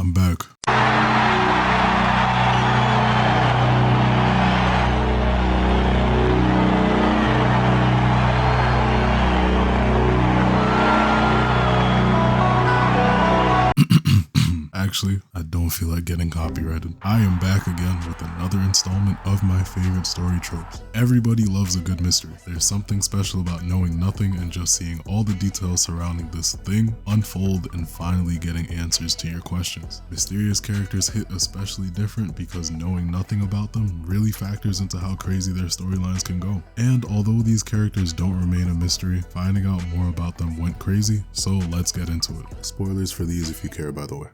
I'm back. Actually, I don't feel like getting copyrighted. I am back again with another installment of my favorite story tropes. Everybody loves a good mystery. There's something special about knowing nothing and just seeing all the details surrounding this thing unfold and finally getting answers to your questions. Mysterious characters hit especially different because knowing nothing about them really factors into how crazy their storylines can go. And although these characters don't remain a mystery, finding out more about them went crazy, so let's get into it. Spoilers for these if you care, by the way.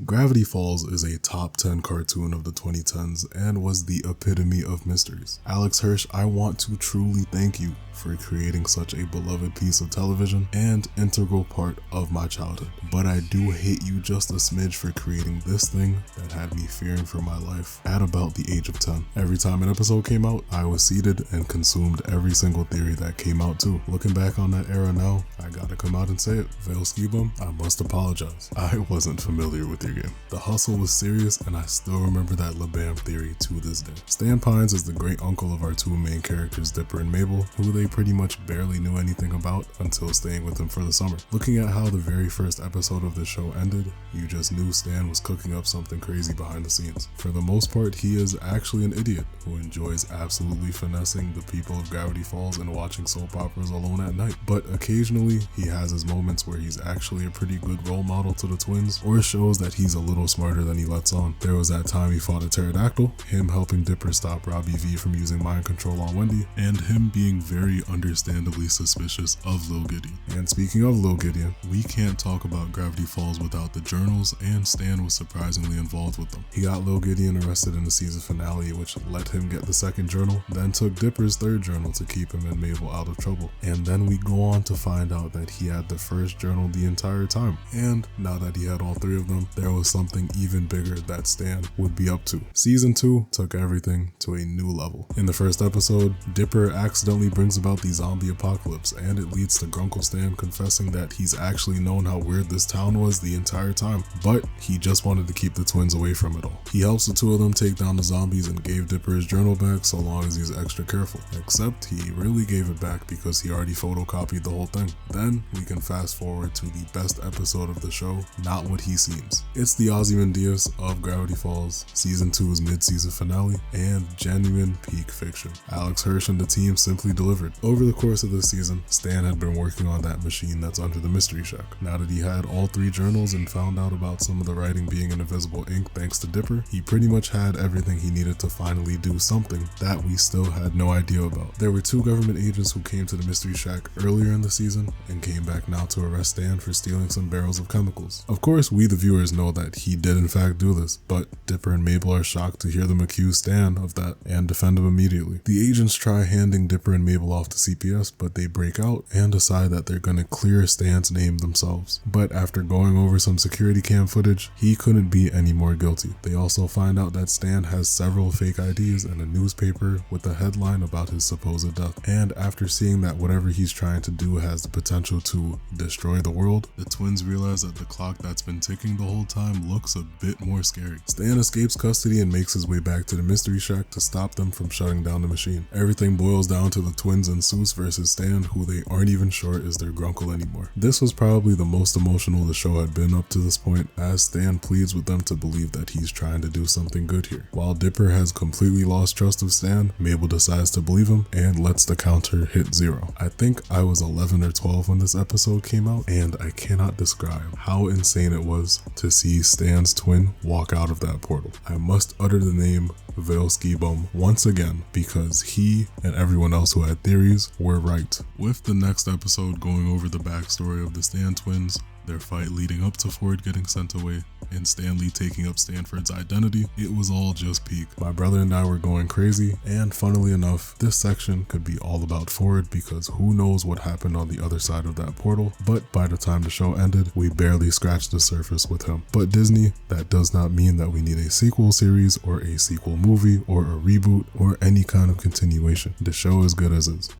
Gravity Falls is a top 10 cartoon of the 2010s and was the epitome of mysteries. Alex Hirsch, I want to truly thank you for creating such a beloved piece of television and integral part of my childhood. But I do hate you just a smidge for creating this thing that had me fearing for my life at about the age of 10. Every time an episode came out, I was seated and consumed every single theory that came out too. Looking back on that era now, I gotta come out and say it. Veilskibum, I must apologize. I wasn't familiar with your game. The hustle was serious and I still remember that LeBam theory to this day. Stan Pines is the great uncle of our two main characters, Dipper and Mabel, who they pretty much barely knew anything about until staying with him for the summer. Looking at how the very first episode of the show ended, you just knew Stan was cooking up something crazy behind the scenes. For the most part, he is actually an idiot who enjoys absolutely finessing the people of Gravity Falls and watching soap operas alone at night. But occasionally, he has his moments where he's actually a pretty good role model to the twins, or shows that he's a little smarter than he lets on. There was that time he fought a pterodactyl, him helping Dipper stop Robbie V from using mind control on Wendy, and him being very understandably suspicious of Lil Gideon. And speaking of Lil Gideon, we can't talk about Gravity Falls without the journals, and Stan was surprisingly involved with them. He got Lil Gideon arrested in the season finale, which let him get the second journal, then took Dipper's third journal to keep him and Mabel out of trouble. And then we go on to find out that he had the first journal the entire time. And now that he had all three of them, there was something even bigger that Stan would be up to. Season 2 took everything to a new level. In the first episode, Dipper accidentally brings about the zombie apocalypse, and it leads to Grunkle Stan confessing that he's actually known how weird this town was the entire time, but he just wanted to keep the twins away from it all. He helps the two of them take down the zombies and gave Dipper his journal back so long as he's extra careful, except he really gave it back because he already photocopied the whole thing. Then we can fast forward to the best episode of the show, Not What He Seems. It's the Ozymandias of Gravity Falls, Season 2's mid-season finale, and genuine peak fiction. Alex Hirsch and the team simply delivered. Over the course of this season, Stan had been working on that machine that's under the Mystery Shack. Now that he had all three journals and found out about some of the writing being in invisible ink thanks to Dipper, he pretty much had everything he needed to finally do something that we still had no idea about. There were two government agents who came to the Mystery Shack earlier in the season and came back now to arrest Stan for stealing some barrels of chemicals. Of course, we the viewers know that he did in fact do this, but Dipper and Mabel are shocked to hear them accuse Stan of that and defend him immediately. The agents try handing Dipper and Mabel off to CPS, but they break out and decide that they're gonna clear Stan's name themselves. But after going over some security cam footage, he couldn't be any more guilty. They also find out that Stan has several fake IDs and a newspaper with a headline about his supposed death. And after seeing that whatever he's trying to do has the potential to destroy the world, the twins realize that the clock that's been ticking the whole time looks a bit more scary. Stan escapes custody and makes his way back to the Mystery Shack to stop them from shutting down the machine. Everything boils down to the twins and Seuss versus Stan, who they aren't even sure is their grunkle anymore. This was probably the most emotional the show had been up to this point, as Stan pleads with them to believe that he's trying to do something good here. While Dipper has completely lost trust of Stan, Mabel decides to believe him and lets the counter hit 0. I think I was 11 or 12 when this episode came out, and I cannot describe how insane it was to see Stan's twin walk out of that portal. I must utter the name Veilskibum once again because he and everyone else who had theories were right. With the next episode going over the backstory of the Stan twins, their fight leading up to Ford getting sent away, and Stanley taking up Stanford's identity, it was all just peak. My brother and I were going crazy, and funnily enough, this section could be all about Ford because who knows what happened on the other side of that portal, but by the time the show ended, we barely scratched the surface with him. But Disney, that does not mean that we need a sequel series or a sequel movie or a reboot or any kind of continuation. The show is good as is.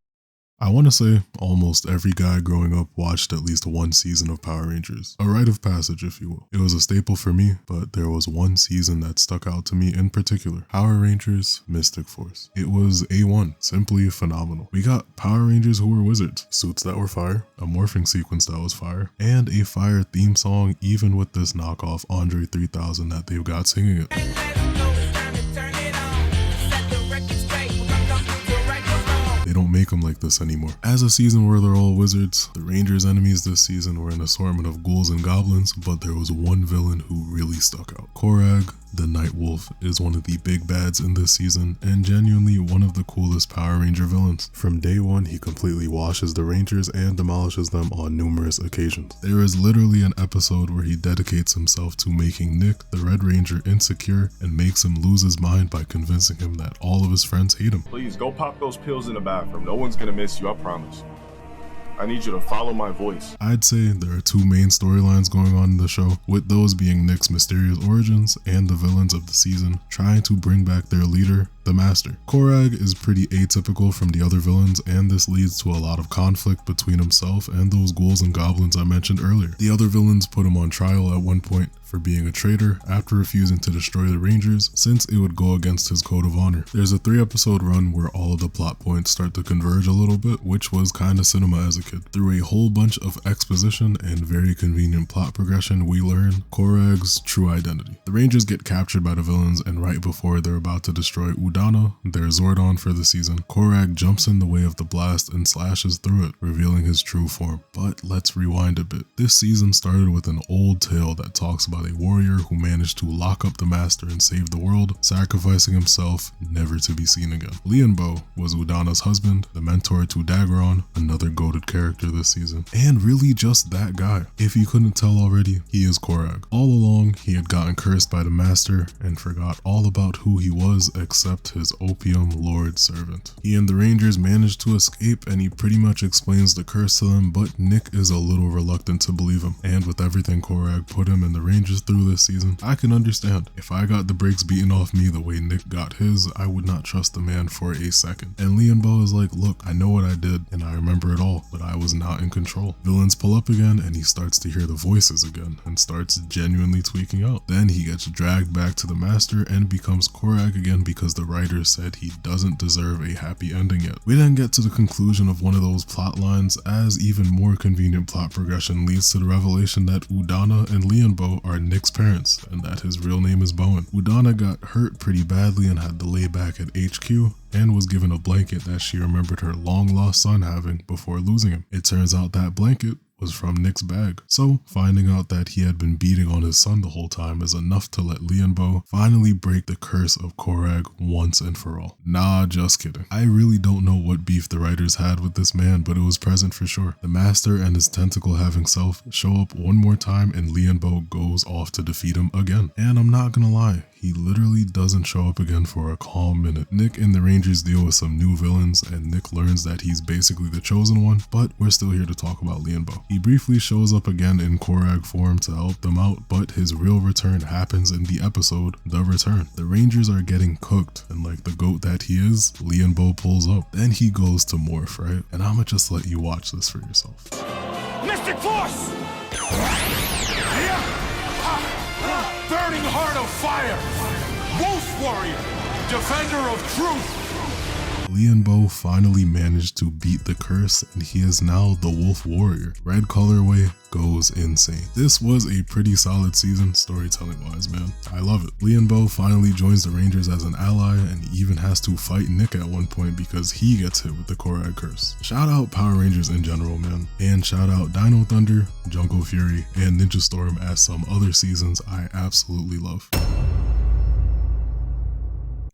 I want to say almost every guy growing up watched at least one season of Power Rangers. A rite of passage, if you will. It was a staple for me, but there was one season that stuck out to me in particular. Power Rangers Mystic Force. It was A1, simply phenomenal. We got Power Rangers who were wizards, suits that were fire, a morphing sequence that was fire, and a fire theme song, even with this knockoff Andre 3000 that they've got singing it. They don't make them like this anymore. As a season where they're all wizards, the Rangers' enemies this season were an assortment of ghouls and goblins, but there was one villain who really stuck out. Korag, the Night Wolf, is one of the big bads in this season and genuinely one of the coolest Power Ranger villains. From day one, he completely washes the Rangers and demolishes them on numerous occasions. There is literally an episode where he dedicates himself to making Nick, the Red Ranger, insecure and makes him lose his mind by convincing him that all of his friends hate him. Please go pop those pills in the bathroom. No one's gonna miss you, I promise. I need you to follow my voice. I'd say there are two main storylines going on in the show, with those being Nick's mysterious origins and the villains of the season trying to bring back their leader, the Master. Korag is pretty atypical from the other villains, and this leads to a lot of conflict between himself and those ghouls and goblins I mentioned earlier. The other villains put him on trial at one point for being a traitor after refusing to destroy the Rangers, since it would go against his code of honor. There's a 3-episode run where all of the plot points start to converge a little bit, which was kinda cinema as a kid. Through a whole bunch of exposition and very convenient plot progression, we learn Korag's true identity. The Rangers get captured by the villains, and right before they're about to destroy Udana, their Zordon for the season, Korag jumps in the way of the blast and slashes through it, revealing his true form. But let's rewind a bit. This season started with an old tale that talks about a warrior who managed to lock up the Master and save the world, sacrificing himself never to be seen again. Lianbo was Udana's husband, the mentor to Daggeron, another goated character this season, and really just that guy. If you couldn't tell already, he is Korag. All along, he had gotten cursed by the Master and forgot all about who he was except his opium lord servant. He and the Rangers managed to escape, and he pretty much explains the curse to them, but Nick is a little reluctant to believe him. And with everything Korag put him and the Rangers through this season, I can understand. If I got the brakes beaten off me the way Nick got his, I would not trust the man for a second. And Lianbo is like, look, I know what I did and I remember it all, but I was not in control. Villains pull up again and he starts to hear the voices again and starts genuinely tweaking out. Then he gets dragged back to the Master and becomes Korag again because the writers said he doesn't deserve a happy ending yet. We then get to the conclusion of one of those plot lines, as even more convenient plot progression leads to the revelation that Udana and Lianbo are Nick's parents and that his real name is Bowen. Udana got hurt pretty badly and had to lay back at HQ, and was given a blanket that she remembered her long lost son having before losing him. It turns out that blanket was from Nick's bag. So finding out that he had been beating on his son the whole time is enough to let Lianbo finally break the curse of Korag once and for all. Nah, just kidding. I really don't know what beef the writers had with this man, but it was present for sure. The Master and his tentacle having self show up one more time, and Lianbo goes off to defeat him again. And I'm not gonna lie, he literally doesn't show up again for a calm minute. Nick and the Rangers deal with some new villains, and Nick learns that he's basically the chosen one, but we're still here to talk about Lianbo. He briefly shows up again in Korag form to help them out, but his real return happens in the episode The Return. The Rangers are getting cooked, and like the goat that he is, Lianbo pulls up. Then he goes to morph, right? And I'ma just let you watch this for yourself. Mystic Force! Burning Heart of Fire! Wolf Warrior! Defender of Truth! Lianbo finally managed to beat the curse, and he is now the Wolf Warrior. Red colorway goes insane. This was a pretty solid season, storytelling wise, man. I love it. Lianbo finally joins the Rangers as an ally, and even has to fight Nick at one point because he gets hit with the Korag curse. Shout out Power Rangers in general, man. And shout out Dino Thunder, Jungle Fury, and Ninja Storm as some other seasons I absolutely love.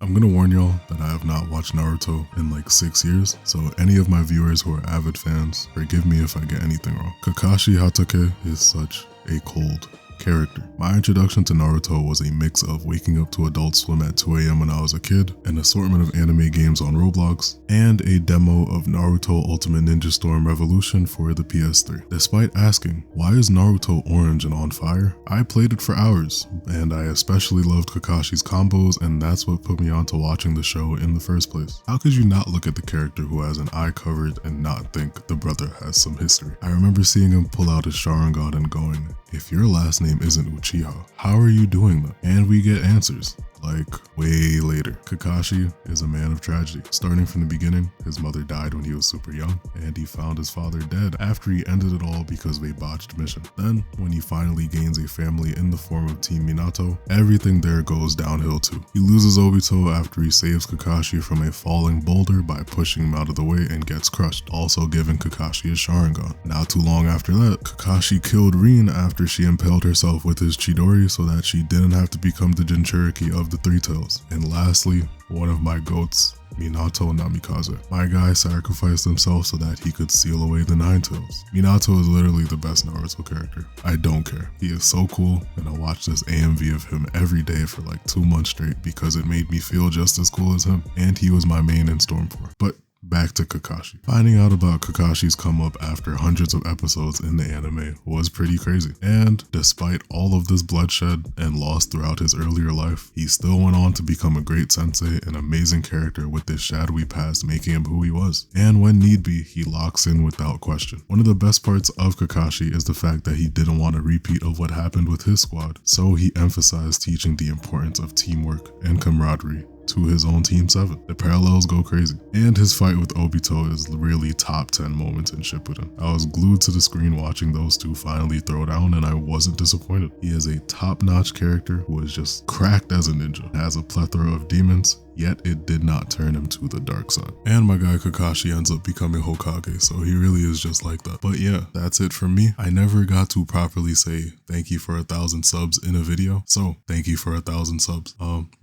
I'm gonna warn y'all that I have not watched Naruto in like 6 years, so any of my viewers who are avid fans, forgive me if I get anything wrong. Kakashi Hatake is such a cold Character. My introduction to Naruto was a mix of waking up to Adult Swim at 2 a.m. when I was a kid, an assortment of anime games on Roblox, and a demo of Naruto Ultimate Ninja Storm Revolution for the PS3. Despite asking, why is Naruto orange and on fire? I played it for hours, and I especially loved Kakashi's combos, and that's what put me on to watching the show in the first place. How could you not look at the character who has an eye covered and not think the brother has some history? I remember seeing him pull out his Sharingan and going, if your last name isn't Uchiha, how are you doing that? And we get answers. Like, way later. Kakashi is a man of tragedy. Starting from the beginning, his mother died when he was super young, and he found his father dead after he ended it all because of a botched mission. Then, when he finally gains a family in the form of Team Minato, everything there goes downhill too. He loses Obito after he saves Kakashi from a falling boulder by pushing him out of the way and gets crushed, also giving Kakashi his Sharingan. Not too long after that, Kakashi killed Rin after she impaled herself with his Chidori so that she didn't have to become the Jinchuriki of the Three Tails. And lastly, one of my goats, Minato Namikaze. My guy sacrificed himself so that he could seal away the Nine Tails. Minato is literally the best Naruto character. I don't care. He is so cool, and I watch this AMV of him every day for like 2 months straight because it made me feel just as cool as him, and he was my main in Stormforce. But back to Kakashi. Finding out about Kakashi's come up after hundreds of episodes in the anime was pretty crazy. And despite all of this bloodshed and loss throughout his earlier life, he still went on to become a great sensei, an amazing character with this shadowy past making him who he was. And when need be, he locks in without question. One of the best parts of Kakashi is the fact that he didn't want a repeat of what happened with his squad, so he emphasized teaching the importance of teamwork and camaraderie to his own Team 7. The parallels go crazy. And his fight with Obito is really top 10 moments in Shippuden. I was glued to the screen watching those two finally throw down, and I wasn't disappointed. He is a top-notch character who is just cracked as a ninja, has a plethora of demons, yet it did not turn him to the dark side. And my guy Kakashi ends up becoming Hokage, so he really is just like that. But yeah, that's it from me. I never got to properly say thank you for 1,000 subs in a video, so thank you for 1,000 subs.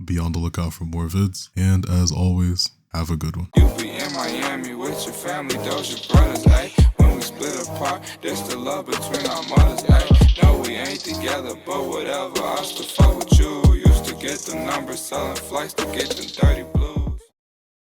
Be on the lookout for more vids, and as always, have a good one. You be in Miami with your family, those your brothers, ayy. When we split apart, there's the love between our mothers, ayy. No, we ain't together, but whatever, I still fuck with you. Used to get the numbers, selling flights to get them dirty